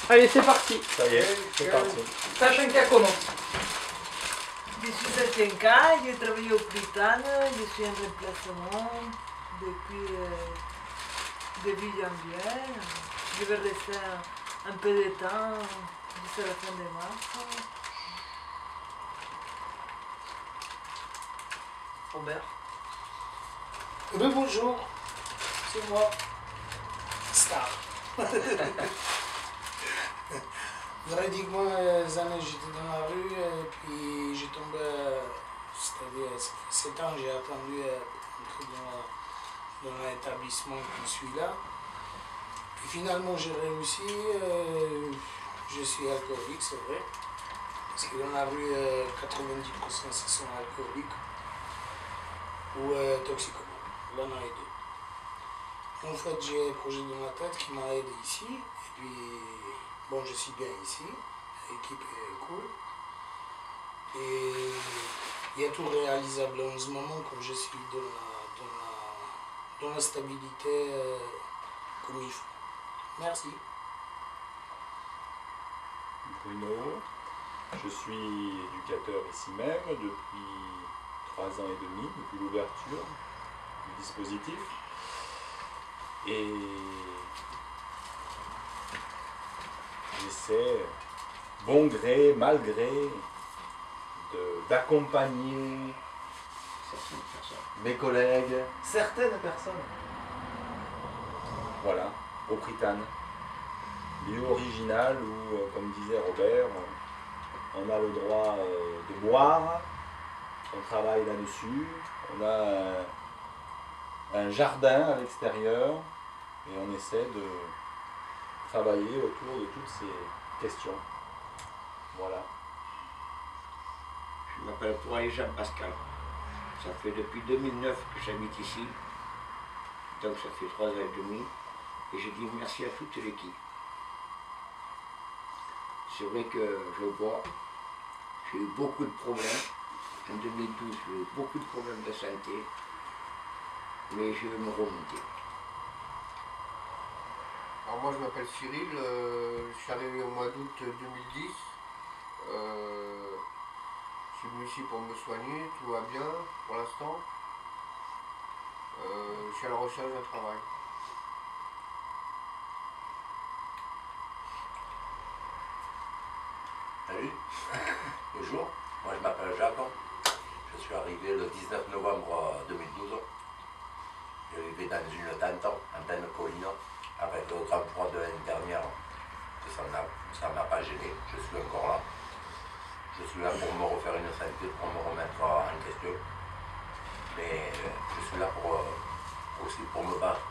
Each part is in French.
Allez, c'est parti. Ça y est, c'est parti. Sashenka commence. Je suis Sashenka, je travaille au Prytanne, je suis en remplacement depuis début janvier. Je vais rester un peu de temps jusqu'à la fin de mars. Robert. Bonjour, c'est moi, Star. J'aurais dit que moi, j'étais dans la rue et puis j'ai tombé, c'est-à-dire, ça fait 7 ans, j'ai attendu entrer dans l'établissement qui suis là. Puis finalement, j'ai réussi, je suis alcoolique, c'est vrai. Parce que dans la rue, 90% ce sont alcooliques ou toxicomanes, l'un et deux. En fait, j'ai un projet dans la tête qui m'a aidé ici, et puis, bon, je suis bien ici, l'équipe est cool, et il y a tout réalisable en ce moment, comme je suis dans la stabilité comme il faut. Merci. Bruno, je suis éducateur ici même depuis 3 ans et demi, depuis l'ouverture du dispositif. Et j'essaie, bon gré, mal gré, d'accompagner mes collègues, certaines personnes. Voilà, au Prytanne. Lieu original où, comme disait Robert, on a le droit de boire, on travaille là-dessus, on a un jardin à l'extérieur et on essaie de travailler autour de toutes ces questions. Voilà. Je m'appelle Poirier Jean-Pascal. Ça fait depuis 2009 que j'habite ici, donc ça fait 3 ans et demi, et je dis merci à toute l'équipe. C'est vrai que je bois, j'ai eu beaucoup de problèmes. En 2012, j'ai eu beaucoup de problèmes de santé, mais je vais me remonter. Alors moi je m'appelle Cyril, je suis arrivé au mois d'août 2010. Je suis venu ici pour me soigner, tout va bien pour l'instant. Je suis à la recherche d'un travail. Salut, bonjour, moi je m'appelle Jacques, je suis arrivé le 19 novembre 2012. Je vivais dans une tente en pleine colline avec le grand froid de l'année dernière. Ça ne m'a pas gêné, je suis encore là. Je suis là pour me refaire une santé, pour me remettre en question. Mais je suis là aussi pour me battre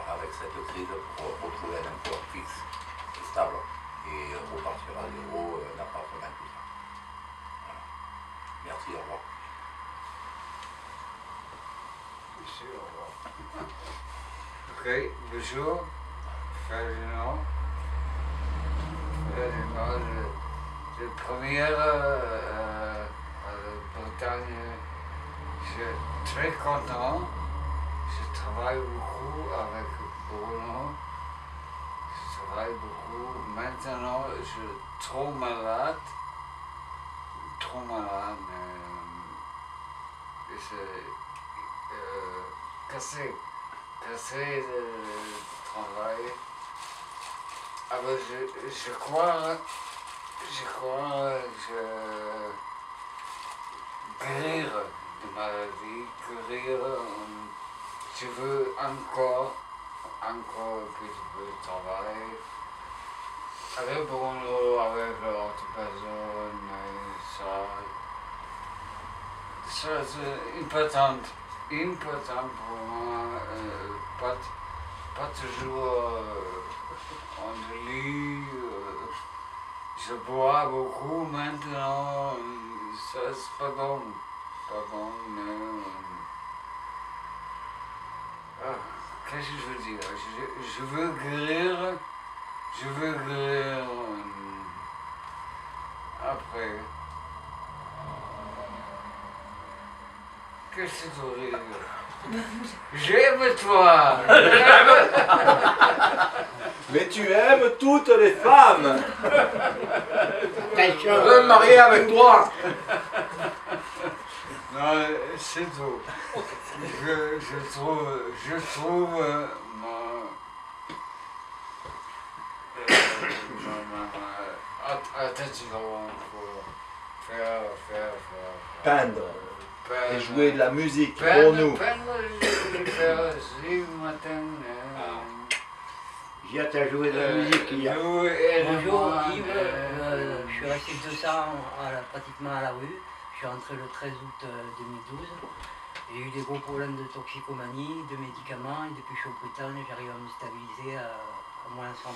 avec cette crise, pour retrouver un emploi fixe et stable. Et repartir à zéro, l'appartement, tout ça. Voilà. Merci, au revoir. Merci, au revoir. Ok, bonjour, Ferdinand. Le premier à la Bretagne, je suis très content. Je travaille beaucoup avec Bruno. Je travaille beaucoup. Maintenant, je suis trop malade. C'est cassé le travail. Alors je crois guérir de maladie, guérir. Je veux encore un petit peu de travail. Avec Bruno, avec l'autre personne, ça c'est important pour moi, pas toujours en lit. Je bois beaucoup maintenant, ça c'est pas bon, mais qu'est-ce que je veux dire? Je veux guérir. Après. Qu'est-ce que tu veux dire? J'aime toi. Mais tu aimes toutes les femmes. Attention. Je veux me marier avec toi. Non, c'est tout. Je trouve attention pour faire. Peindre et jouer de la musique pour Peindre, nous. je vais faire ce matin. J'ai hâte à jouer de la musique. Il y a. Bonjour Yves, je suis resté 200 pratiquement à la rue. Je suis rentré le 13 août 2012. J'ai eu des gros problèmes de toxicomanie, de médicaments, et depuis que je suis au Prytanne, j'arrive à me stabiliser à moins 130.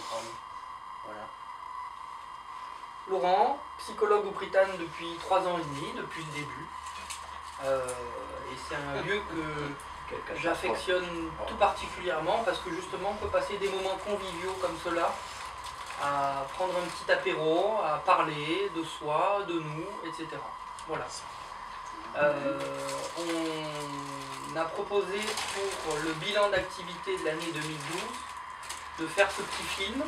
Voilà. Laurent, psychologue au Prytanne depuis 3 ans et demi, depuis le début. Et c'est un lieu que j'affectionne tout particulièrement parce que justement on peut passer des moments conviviaux comme cela, à prendre un petit apéro, à parler de soi, de nous, etc. Voilà. On a proposé pour le bilan d'activité de l'année 2012 de faire ce petit film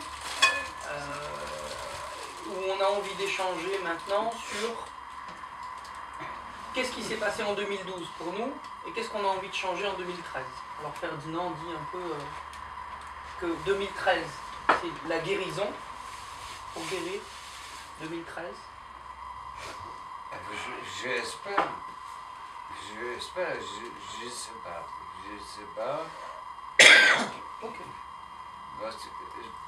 où on a envie d'échanger maintenant sur qu'est-ce qui s'est passé en 2012 pour nous et qu'est-ce qu'on a envie de changer en 2013. Alors Ferdinand dit un peu que 2013 c'est la guérison, pour guérir 2013. J'espère. Je sais pas. Ok. Parce que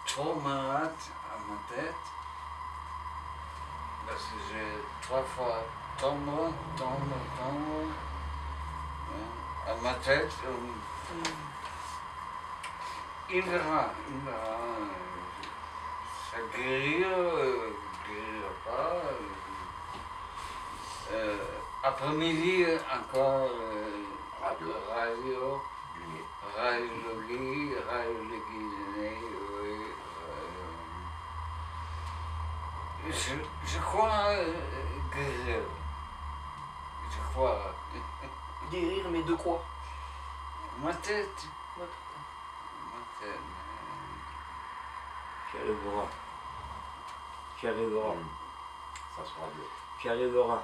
trop malade à ma tête. Parce que j'ai 3 fois tombé à ma tête. Il verra. Ça guérira pas. Après-midi encore radio le lit, radio le cuisinier, oui. Je crois guérir. Je crois. Guérir, mais de quoi? Ma tête. Votre- Ma tête. Tu arriveras. Tu arriveras. Ça sera Dieu. Tu arriveras.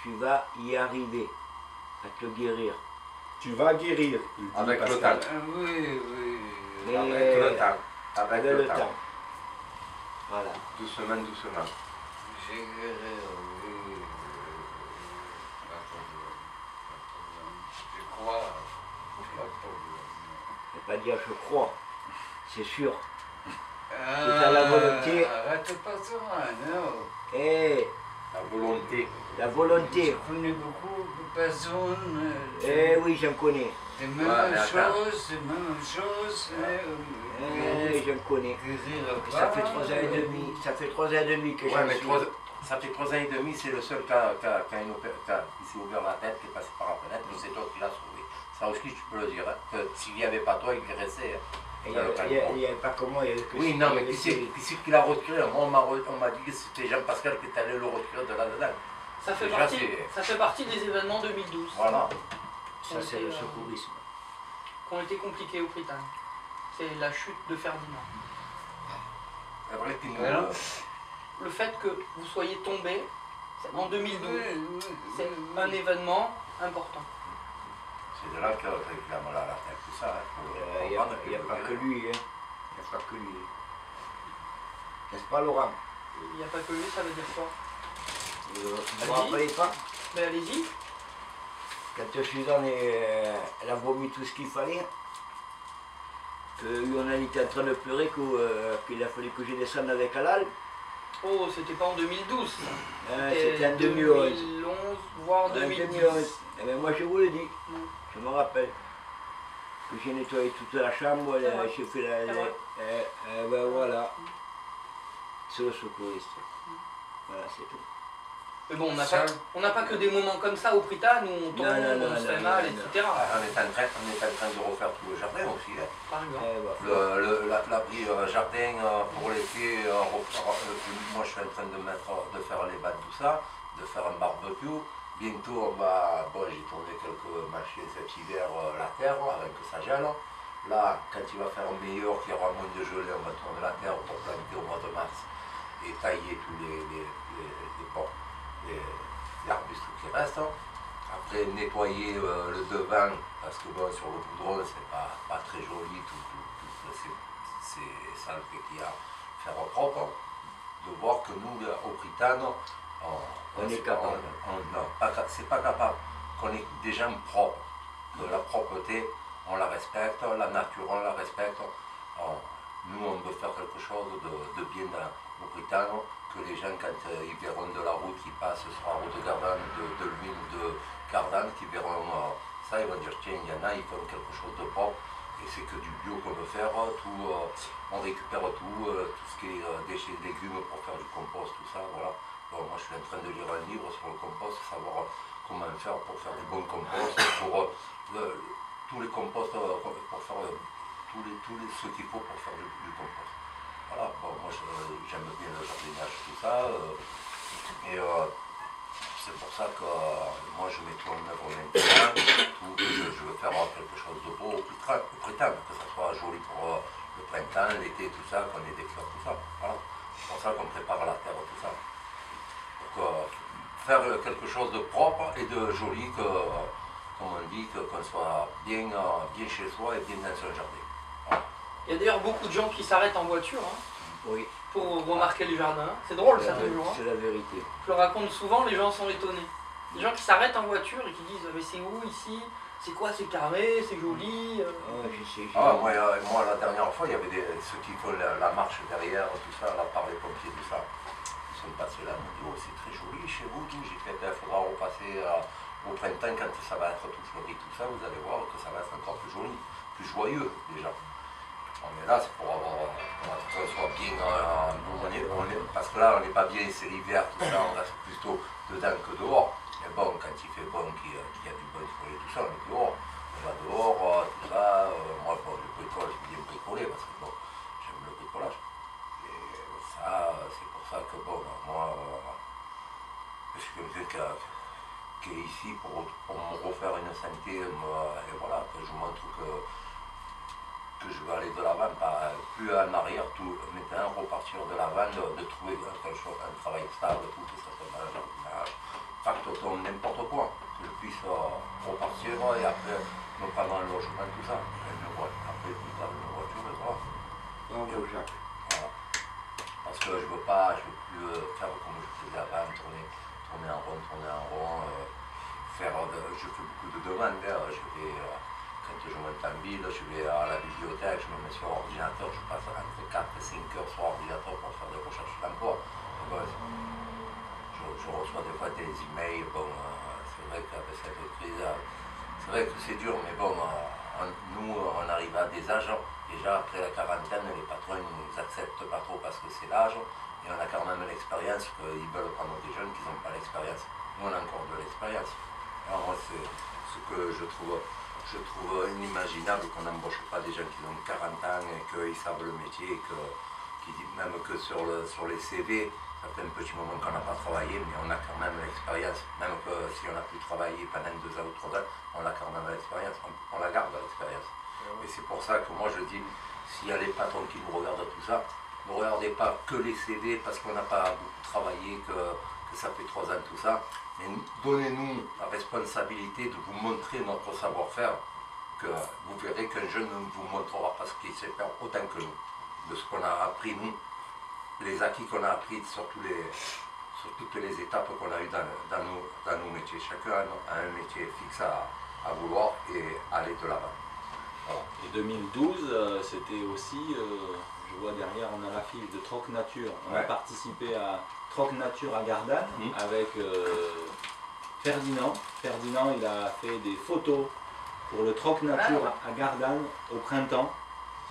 Tu vas y arriver à te guérir. Tu vas guérir, il dit Avec le Pascal. temps. Oui. Mais Avec le temps. Avec le temps. Voilà. Doucement. J'ai guéri, oui. Pas de problème. Je crois. Pas de problème. Je ne vais pas dire je crois. C'est sûr. T'as la volonté. Arrête pas ça, non. Eh, La volonté. la volonté. Je connais beaucoup de personnes. Eh oui, j'en connais. Les Ouais, mêmes mais attends. choses. Eh, j'en connais. Guérir Ça pas. fait 3 ans et demi. Ça fait 3 ans et demi que Ouais, j'en mais suis. ça fait 3 ans et demi, c'est le seul qui s'est ouvert la tête, qui est passé par la fenêtre, mais c'est toi qui l'as sauvé. Ça aussi, tu peux le dire, hein, que s'il n'y avait pas toi, il guérissait. Hein. Il n'y avait pas que moi, il y avait que Oui, non, mais qui c'est qui l'a retiré? Moi, on m'a dit que c'était Jean-Pascal qui était allé le retirer de là-dedans. Ça fait, Déjà, c'est- ça fait partie des événements 2012 Voilà. Ça, c'est le secourisme. qui ont été compliqués au Prytanne. C'est la chute de Ferdinand. C'est vrai qu'il nous... Alors Le fait que vous soyez tombé en 2012, c'est Oui. un événement important. C'est de là qu'il a mal à la tête, tout ça. Hein, pour Il n'y a, comprendre il y a que- pas que lui. Hein. Il n'y a pas que lui. N'est-ce pas, Laurent? Il n'y a pas que lui, ça veut dire quoi? Vous ne Allez-y. vous rappelez pas? Mais allez-y. Quand Suzanne elle a vomi tout ce qu'il fallait, que lui on était en train de pleurer qu'il a fallu que je descende avec Alal. Oh, c'était pas en 2012. C'était en 2011. 2011, voire En 2010. 2011. Eh bien, moi je vous le dis, Mm. je me rappelle que j'ai nettoyé toute la chambre, C'est vrai. j'ai fait la. C'est vrai. Ben voilà. C'est le secouriste. Voilà, c'est tout. Mais bon, Ça- on n'a pas que des moments comme ça au Prytanne où on tombe, Non, on se fait non, mal, non, etc. On est en train de refaire tout le jardin aussi. Hein. Par exemple. Eh ben, L'abri jardin pour l'été, moi je suis en train de faire les bancs, tout ça, de faire un barbecue. bientôt, j'ai tourné quelques machines cet hiver, la terre, avec que ça gèle. Là, quand il va faire meilleur, qu'il y aura moins de gelée, on va tourner la terre pour planter au mois de mars et tailler tous les arbustes qui restent. Après, nettoyer le devant, parce que bon, sur le goudron, c'est pas très joli, tout ces saletés qu'il y a, faire propre. De voir que nous, au Prytanne, on est capable. Non, c'est pas capable, qu'on est des gens propres, que la propreté, on la respecte, la nature, on la respecte. Nous, on veut faire quelque chose de bien au Prytanne, que les gens, quand ils verront de la route qui passe sur la route de Gardanne, de l'huile de Gardanne, qui verront ça, ils vont dire tiens, il y en a, ils font quelque chose de propre, et c'est que du bio qu'on veut faire, on récupère tout ce qui est déchets de légumes pour faire du compost, tout ça, voilà. Bon, moi je suis en train de lire un livre sur le compost, savoir comment faire pour faire du bon compost, pour tous les composts, pour faire ce qu'il faut pour faire du compost. Voilà, bon, moi j'aime bien le jardinage, tout ça, et c'est pour ça que moi je mets tout en œuvre maintenant, je veux faire quelque chose de beau au Prytanne, que ça soit joli pour le printemps, l'été, tout ça, qu'on ait des fleurs, tout ça. Voilà. C'est pour ça qu'on prépare la terre, tout ça. Pour faire quelque chose de propre et de joli, comme on dit, qu'on soit bien chez soi et bien dans son jardin. Voilà. Il y a d'ailleurs beaucoup de gens qui s'arrêtent en voiture Oui. pour remarquer les jardins. C'est drôle ça toujours. C'est la vérité. Je le raconte souvent, les gens sont étonnés. Des gens qui s'arrêtent en voiture et qui disent mais c'est où ici? C'est quoi? C'est carré, c'est joli. Moi la dernière fois, il y avait ceux qui font la marche derrière, tout ça, là par les pompiers, tout ça. Ils sont passés là, ils m'ont dit oh c'est très joli chez vous, tout. J'ai fait il faudra repasser au printemps quand ça va être tout fleuri, tout ça, vous allez voir que ça va être encore plus joli, plus joyeux déjà. On est là, c'est pour qu'on soit bien, parce que là on n'est pas bien, c'est l'hiver, tout ça, on reste plutôt dedans que dehors. Mais bon, quand il fait bon, qu'il y a du bon foyer, tout ça, on est dehors. On va dehors, tout ça. Moi, bon, le bricolage, j'aime bien bricoler parce que bon, j'aime le bricolage. Et ça, c'est pour ça que bon, moi, je suis quelqu'un qui est ici pour me refaire une santé, et voilà, que je montre que je veux aller de l'avant, pas plus en arrière, tout maintenant, repartir de l'avant, de trouver quelque chose, un travail stable, tout ça, factotum, n'importe quoi, que je puisse repartir et après me prendre un logement, tout ça, après plus tard une voiture, et voilà. Voilà. Parce que je veux plus faire comme je faisais avant, tourner en rond, je fais beaucoup de demandes, quand je monte en ville, je vais à la bibliothèque, je me mets sur ordinateur, je passe entre 4 et 5 heures sur ordinateur pour faire des recherches d'emploi. Je reçois des fois des emails, bon, c'est vrai qu'avec cette crise, c'est vrai que c'est dur, mais bon, nous, on arrive à des âges, déjà après la quarantaine, les patrons ne nous acceptent pas trop parce que c'est l'âge, et on a quand même l'expérience, qu'ils veulent prendre des jeunes qui n'ont pas l'expérience. Nous, on a encore de l'expérience. Alors moi, c'est ce que je trouve inimaginable qu'on n'embauche pas des gens qui ont 40 ans et qu'ils savent le métier, même que sur les CV, ça fait un petit moment qu'on n'a pas travaillé, mais on a quand même l'expérience, même que si on a pu travailler pendant 2 ans ou 3 ans, on a quand même l'expérience, on la garde l'expérience. Et c'est pour ça que moi je dis, s'il y a les patrons qui nous regardent tout ça, ne regardez pas que les CV parce qu'on n'a pas beaucoup travaillé, que ça fait 3 ans tout ça, mais donnez-nous la responsabilité de vous montrer notre savoir-faire, que vous verrez qu'un jeune vous montrera pas ce qu'il sait faire autant que nous, de ce qu'on a appris nous, les acquis qu'on a appris sur toutes les étapes qu'on a eues dans nos métiers. Chacun a un métier fixe à vouloir et aller de l'avant. Voilà. Et 2012, c'était aussi, je vois derrière, on a la fiche de Troc Nature. On a participé à Troc Nature à Gardanne avec Ferdinand. Ferdinand, il a fait des photos pour le Troc Nature à Gardanne au printemps.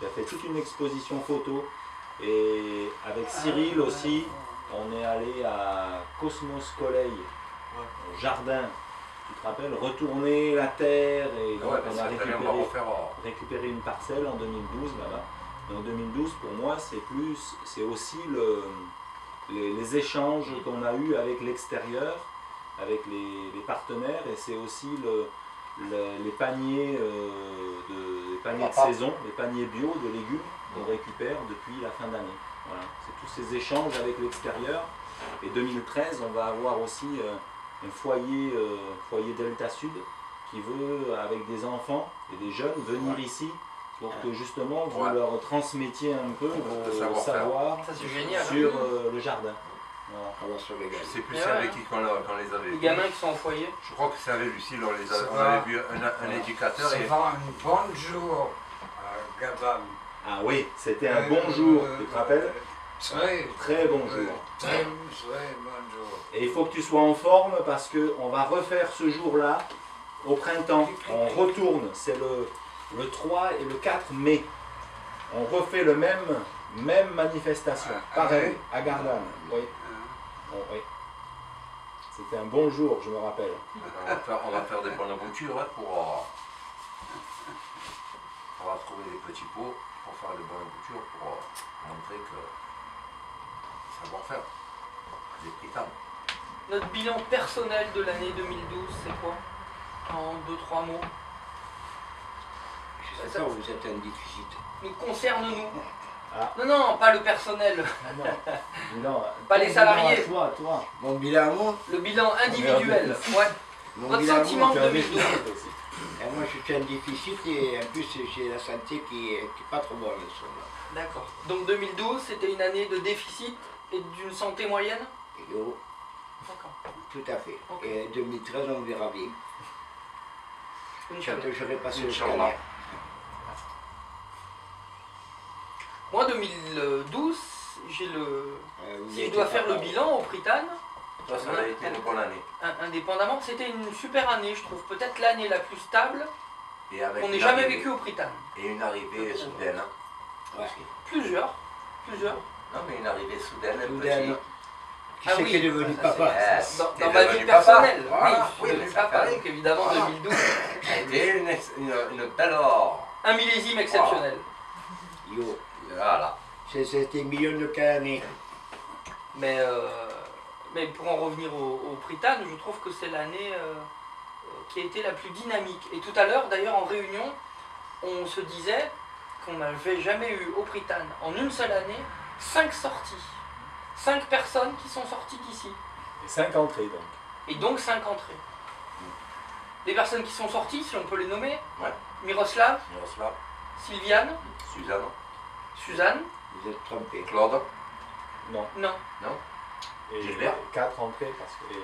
Il a fait toute une exposition photo. Et avec Cyril aussi, on est allé à Cosmos Colley, au jardin, tu te rappelles, retourner la terre, et donc on a récupéré une parcelle en 2012 là-bas. Donc 2012 pour moi c'est aussi les échanges qu'on a eus avec l'extérieur avec les partenaires, et c'est aussi les paniers, les paniers de saison, les paniers bio de légumes qu'on récupère depuis la fin d'année. Voilà. C'est tous ces échanges avec l'extérieur. Et 2013, on va avoir aussi un foyer Delta Sud qui veut, avec des enfants et des jeunes, venir ici pour que justement vous leur transmettiez un peu vos savoirs sur le jardin. Voilà. Je sais plus c'est avec qui qu'on les avait. Les gamins qui sont en foyer. Je crois que c'est avec Lucille, on avait vu un éducateur. C'est un bonjour, Gabam. Ah oui, c'était un bon jour, tu te rappelles? Très bon jour. Très bon jour. Et il faut que tu sois en forme parce qu'on va refaire ce jour-là au printemps. On retourne, c'est le 3 et le 4 mai. On refait le même manifestation. Pareil, à Gardanne. Oui. Oui. C'était un bon jour, je me rappelle. On va faire des bonnes boutures hein, pour... On va trouver des petits pots pour faire des bonnes boutures pour montrer que savoir-faire. Des pritanes. Notre bilan personnel de l'année 2012, c'est quoi? En 2-3 mots. Je sais pas, vous êtes un déficit. Nous concerne-nous. Ah. Non, pas le personnel. Non, pas les salariés. Toi. Mon bilan à moi. Le bilan individuel. Ouais. Votre sentiment de 2012. Et moi je suis un déficit et en plus j'ai la santé qui est pas trop bonne. D'accord. Donc 2012, c'était une année de déficit et d'une santé moyenne? Yo. D'accord. Tout à fait. Okay. Et 2013, on verra bien. J'aurais passé le Inch'Allah. scanner. Moi, 2012, j'ai le... si je dois faire le bilan au Prytanne, Ça a été une bonne année. Indépendamment, c'était une super année, je trouve. Peut-être l'année la plus stable qu'on n'ait jamais vécue au Prytanne. Et une arrivée soudaine. Ouais. Plusieurs. Non, mais une arrivée soudaine, un Soudaine. petit... Qui c'est qui est devenu papa? Dans ma vie personnelle, voilà. Oui, je suis devenu papa, donc évidemment Voilà. 2012. Ça a été une belle... Un millésime exceptionnel. Yo. Voilà. C'était million de cas l'année. Mais pour en revenir au Prytanne, je trouve que c'est l'année qui a été la plus dynamique. Et tout à l'heure, d'ailleurs, en réunion, on se disait qu'on n'avait jamais eu au Prytanne, en une seule année, 5 sorties. 5 personnes qui sont sorties d'ici. Et 5 entrées donc. Et donc 5 entrées. Les personnes qui sont sorties, si on peut les nommer, Ouais. Miroslav, Sylviane, Suzanne, Vous êtes trompé. Claude. Non. Et Gilbert. 4 entrées parce que,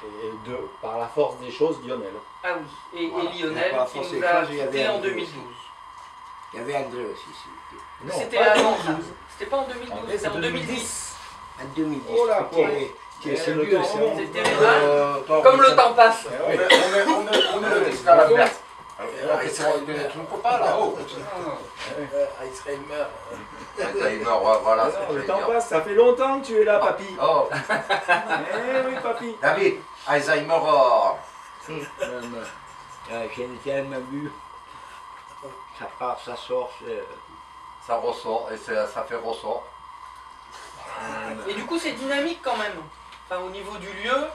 et 2 par la force des choses, Lionel. ah oui, et Voilà. Lionel Par la qui force nous des a choses, il y avait quittés en André 2012. Il y avait André aussi, s'il vous plaît. Non, C'était pas avant 2012. ça. C'était pas en 2012, André, c'était c'est en 2010. En 2010. Oh là, C'est le vieux, temps c'est remonte. C'était comme le temps passe. Eh ouais. On est le disque à la place. Tu ne peux pas là-haut. Alzheimer. Voilà, Non, c'est le temps bien. passe, ça fait longtemps que tu es là, papy. Oh, Eh oui, papy. David, Alzheimer, J'ai tellement bu. Ça part, ça sort. ça ressort et ça fait ressort. Et du coup, c'est dynamique quand même. Enfin, au niveau du lieu,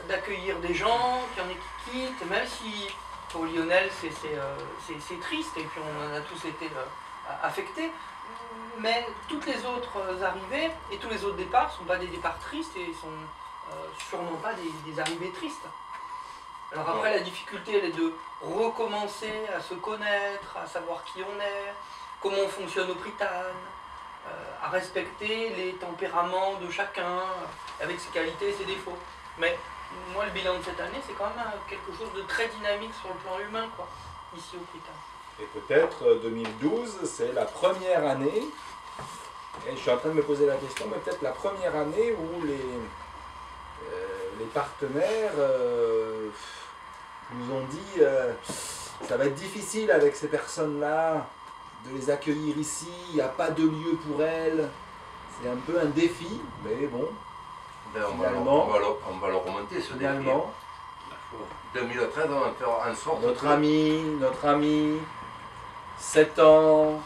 d'accueillir des gens, qu'il y en ait qui quittent, même si pour Lionel c'est triste et puis on en a tous été affectés. Mais toutes les autres arrivées et tous les autres départs ne sont pas des départs tristes et sont sûrement pas des arrivées tristes. Alors après, la difficulté, elle est de recommencer à se connaître, à savoir qui on est, comment on fonctionne au Prytanne, à respecter les tempéraments de chacun, avec ses qualités et ses défauts. Mais moi, le bilan de cette année, c'est quand même quelque chose de très dynamique sur le plan humain, quoi, ici au Prytanne. Et peut-être 2012, c'est la première année, et je suis en train de me poser la question, mais peut-être la première année où les partenaires nous ont dit ça va être difficile avec ces personnes-là de les accueillir ici, il n'y a pas de lieu pour elles, c'est un peu un défi, mais bon, Ben, on finalement, va le remonter ce défi. finalement 2013, on va faire en sorte notre ami, 7 ans,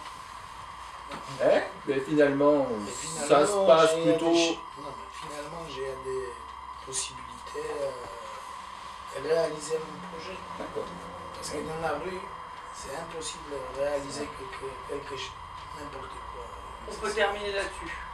hein? Mais finalement, ça se passe plutôt... Non, mais finalement, j'ai des possibilités réaliser mon projet. D'accord. Parce que dans la rue, c'est impossible de réaliser n'importe quoi. On peut terminer là-dessus.